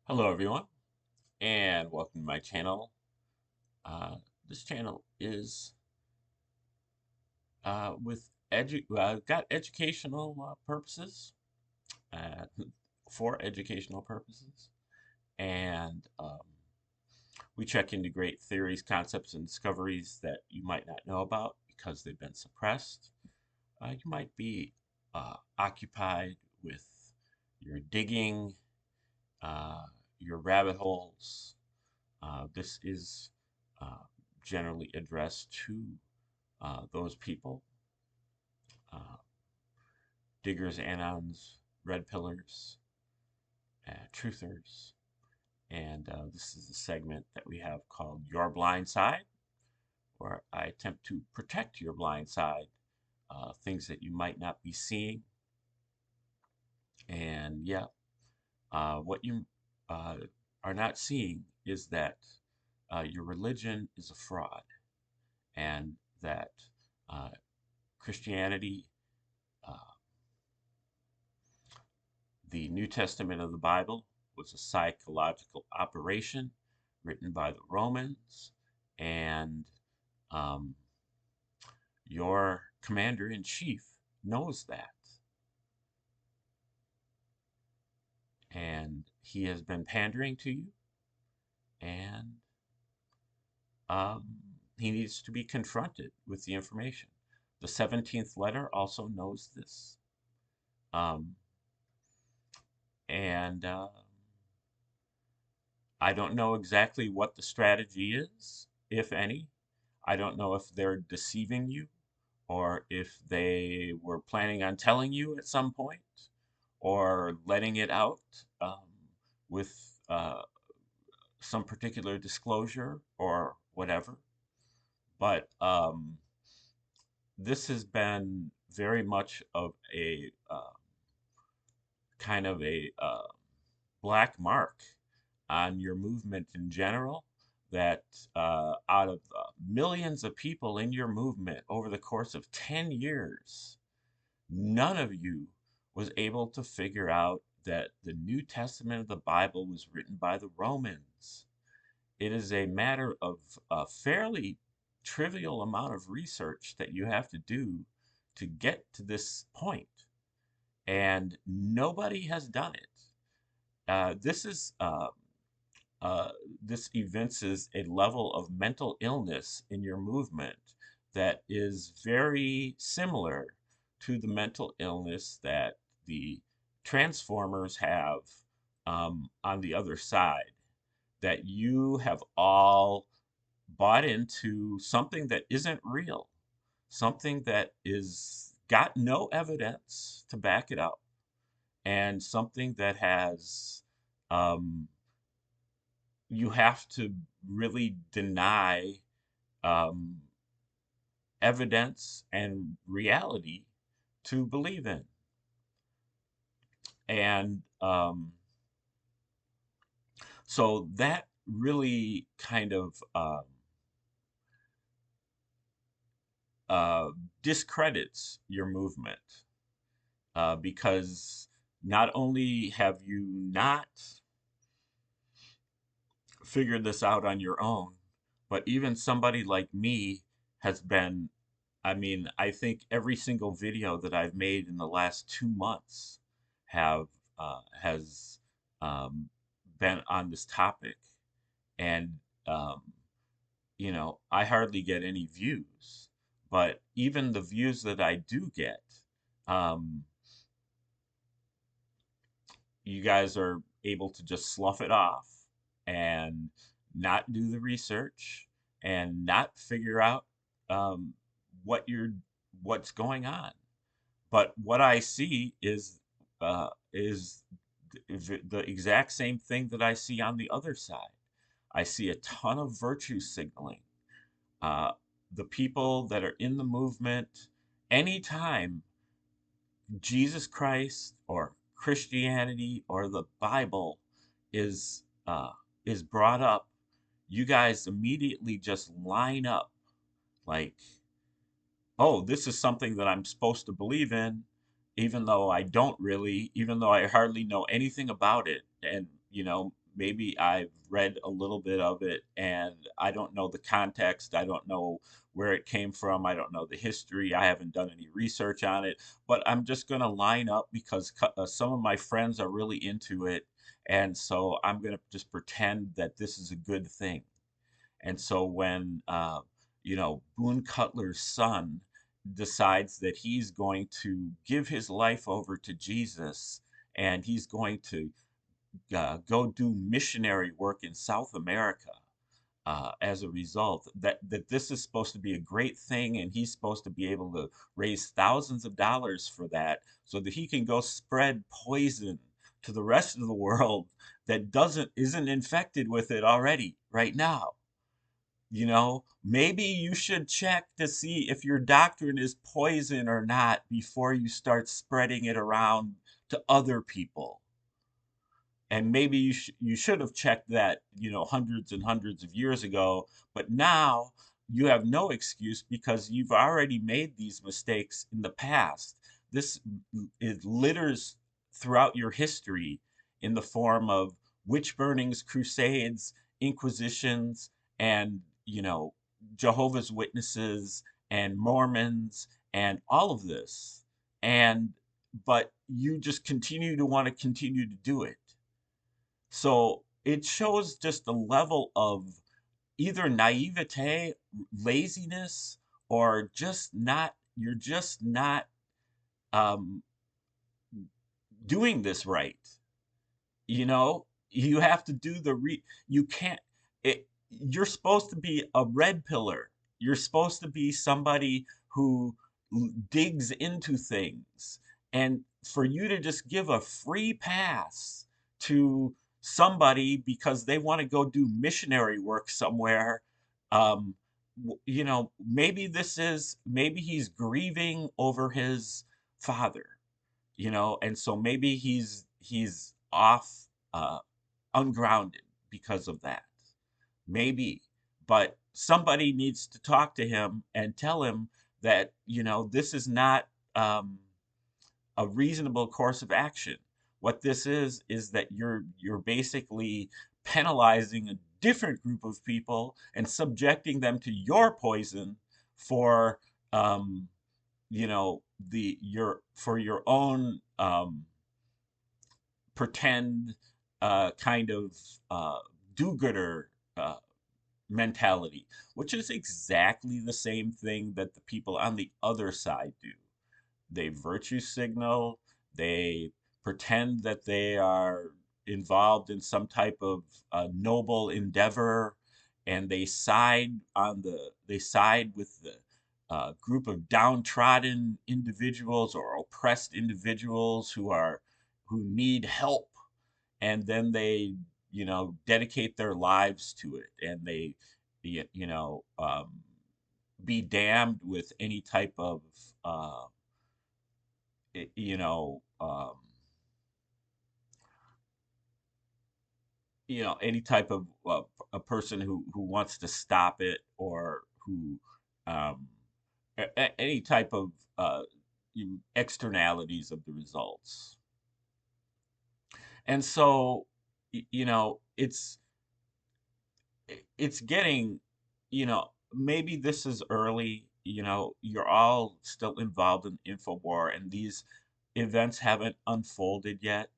Hello everyone and welcome to my channel. Uh, this channel is got educational purposes, uh, for educational purposes, and we check into great theories, concepts, and discoveries that you might not know about because they've been suppressed. You might be occupied with your digging, uh, your rabbit holes. This is generally addressed to those people, uh, diggers, anons, red pillars, truthers. And this is a segment that we have called Your Blind Side, where I attempt to protect your blind side, things that you might not be seeing. And yeah, what you uh, are not seeing is that your religion is a fraud, and that uh, Christianity, uh, the New Testament of the Bible, was a psychological operation written by the Romans, and um, your commander in chief knows that. And he has been pandering to you, and um, he needs to be confronted with the information. The 17th letter also knows this. Um, and I don't know exactly what the strategy is, if any. I don't know if they're deceiving you or if they were planning on telling you at some point or letting it out with some particular disclosure or whatever. But this has been very much of a kind of a black mark on your movement in general, that out of millions of people in your movement over the course of 10 years, none of you was able to figure out that the New Testament of the Bible was written by the Romans. It is a matter of a fairly trivial amount of research that you have to do to get to this point, and nobody has done it. Uh, this is uh, this evinces a level of mental illness in your movement that is very similar to the mental illness that the transformers have on the other side. That you have all bought into something that isn't real, something that is got no evidence to back it up, and something that has um, you have to really deny um, evidence and reality to believe in. And so that really kind of uh, discredits your movement, because not only have you not figured this out on your own, but even somebody like me has been, I mean, I think every single video that I've made in the last 2 months has um, been on this topic, and um, I hardly get any views, but even the views that I do get, um, you guys are able to just slough it off and not do the research and not figure out um, what you're what's going on. But what I see is the exact same thing that I see on the other side. I see a ton of virtue signaling. Uh, the people that are in the movement, anytime Jesus Christ or Christianity or the Bible is uh, is brought up, you guys immediately just line up like, oh, this is something that I'm supposed to believe in, even though I don't really, even though I hardly know anything about it. And maybe I've read a little bit of it and I don't know the context. I don't know where it came from. I don't know the history. I haven't done any research on it, but I'm just going to line up because some of my friends are really into it. And so I'm going to just pretend that this is a good thing. And so when, Boone Cutler's son decides that he's going to give his life over to Jesus and he's going to go do missionary work in South America, as a result, that this is supposed to be a great thing, and he's supposed to be able to raise thousands of dollars for that, so that he can go spread poison to the rest of the world that isn't infected with it already right now. Maybe you should check to see if your doctrine is poison or not before you start spreading it around to other people. And maybe you should have checked that, hundreds and hundreds of years ago, but now you have no excuse because you've already made these mistakes in the past. This it litters throughout your history in the form of witch burnings, crusades, inquisitions, and, Jehovah's Witnesses and Mormons and all of this. And but you just continue to want to continue to do it. So it shows just a level of either naivete, laziness, or you're just not um, doing this right. You have to do you can't, you're supposed to be a red pillar. You're supposed to be somebody who digs into things. And for you to just give a free pass to somebody because they want to go do missionary work somewhere, um, maybe he's grieving over his father, and so maybe he's off, ungrounded because of that. Maybe. But somebody needs to talk to him and tell him that, this is not, a reasonable course of action. What this is that you're basically penalizing a different group of people and subjecting them to your poison for, um, for your own, pretend, kind of, do-gooder, mentality, which is exactly the same thing that the people on the other side do. They virtue signal, they pretend that they are involved in some type of, noble endeavor, and they side with the, group of downtrodden individuals or oppressed individuals who need help, and then they, dedicate their lives to it, and they, you know, be damned with any type of, uh, i- you know, um, any type of, a person who wants to stop it, or who, um, any type of, externalities of the results. And so, it's getting, maybe this is early, you're all still involved in Infowar, and these events haven't unfolded yet.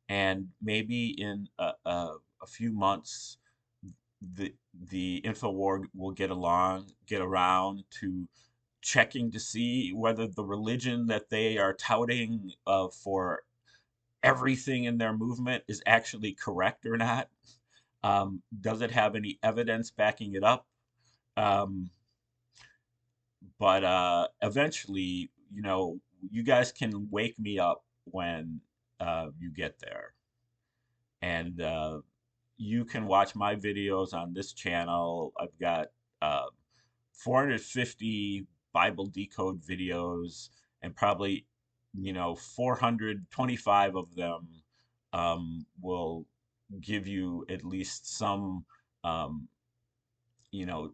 And maybe in a few months, the Infowar will get around to checking to see whether the religion that they are touting, for everything in their movement is actually correct or not. Does it have any evidence backing it up? Um, but eventually, you guys can wake me up when, you get there. And you can watch my videos on this channel. I've got, uh, 450 Bible decode videos, and probably, 425 of them, will give you at least some, um,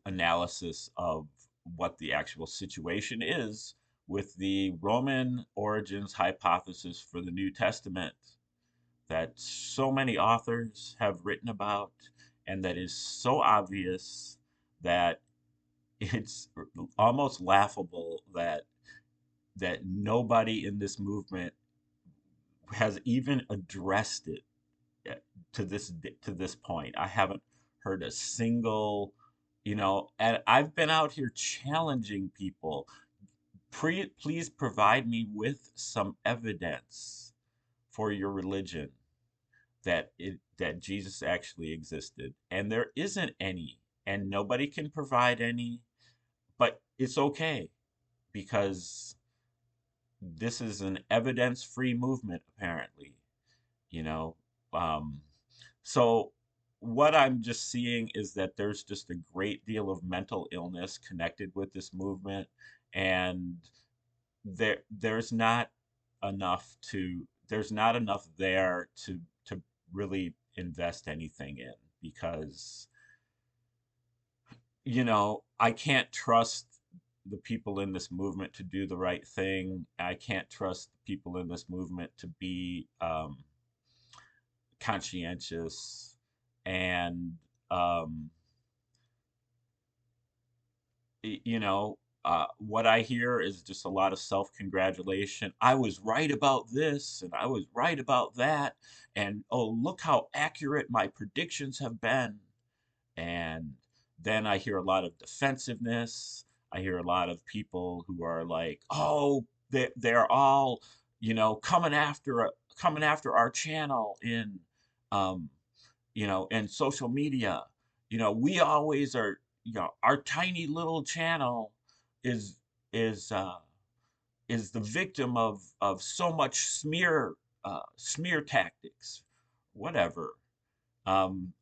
analysis of what the actual situation is with the Roman origins hypothesis for the New Testament that so many authors have written about, and that is so obvious that it's almost laughable that nobody in this movement has even addressed it uh, to this point. I haven't heard a single, and I've been out here challenging people. Please provide me with some evidence for your religion that Jesus actually existed, and there isn't any, and nobody can provide any, but it's okay because this is an evidence-free movement apparently, you know. Um, so what I'm just seeing is that there's just a great deal of mental illness connected with this movement, and there's not there's not enough there to really invest anything in, because I can't trust the people in this movement to do the right thing. I can't trust people in this movement to be conscientious, and um, what I hear is just a lot of self-congratulation. I was right about this, and I was right about that, and oh, look how accurate my predictions have been. And then I hear a lot of defensiveness. I hear a lot of people who are like, "Oh, they're all, coming after our channel in, um, in social media. We always are, our tiny little channel is is uh, is the victim of so much smear tactics, whatever." Um,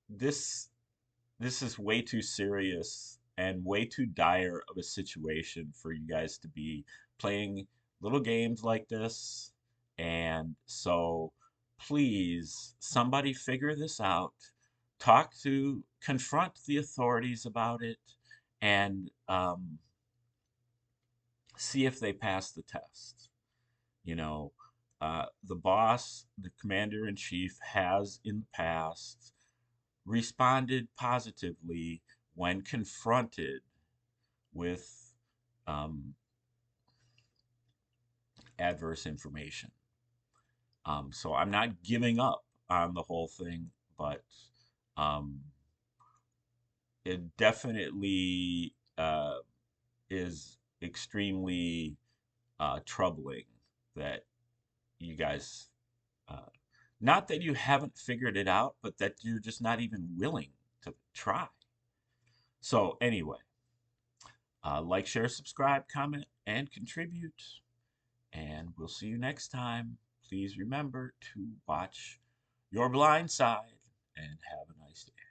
this this is way too serious and way too dire of a situation for you guys to be playing little games like this. And so please, somebody figure this out. Confront the authorities about it, and see if they pass the test. You know, the boss, the commander in chief, has in the past responded positively when confronted with um, adverse information. So I'm not giving up on the whole thing, but um, it definitely is extremely troubling that you guys, uh, not that you haven't figured it out, but that you're just not even willing to try. So, anyway, like, share, subscribe, comment, and contribute. And we'll see you next time. Please remember to watch your blind side and have a nice day.